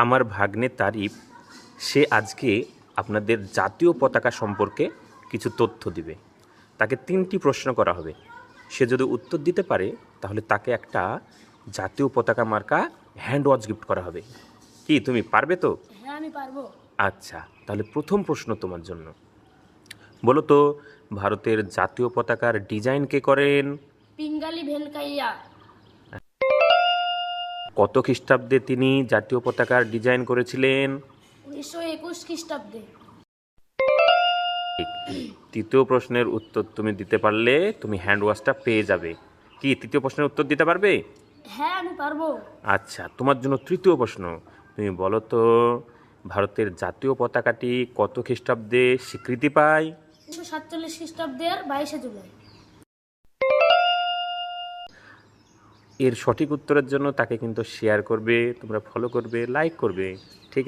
আমার ভাগ্নে তারিফ, সে আজকে আপনাদের জাতীয় পতাকা সম্পর্কে কিছু তথ্য দিবে। তাকে 3টি প্রশ্ন করা হবে। সে যদি উত্তর দিতে পারে তাহলে তাকে একটা জাতীয় পতাকা মার্কা হ্যান্ড ওয়াচ গিফট করা হবে। কি তুমি পারবে তো? হ্যাঁ, আমি পারবো। আচ্ছা, তাহলে প্রথম প্রশ্ন তোমার জন্য। বলো তো, ভারতের জাতীয় পতাকার ডিজাইন কে করেন? পিঙ্গালি ভেঙ্কাইয়া। কত খ্রিস্টাব্দে তিনি জাতীয় পতাকার ডিজাইন করেছিলেন? 1921 খ্রিস্টাব্দে। তৃতীয় প্রশ্নের উত্তর তুমি দিতে পারলে তুমি হ্যান্ড ওয়াশটা পেয়ে যাবে। কি তৃতীয় প্রশ্নের উত্তর দিতে পারবে? হ্যাঁ, আমি পারবো। আচ্ছা, তোমার জন্য তৃতীয় প্রশ্ন। তুমি বলো তো, ভারতের জাতীয় পতাকাটি কত খ্রিস্টাব্দে স্বীকৃতি পায়? 1947 খ্রিস্টাব্দের 22শে জুলাই। এর সঠিক উত্তরের জন্য তাকে কিন্তু শেয়ার করবে, তোমরা ফলো করবে, লাইক করবে। ঠিক আছে।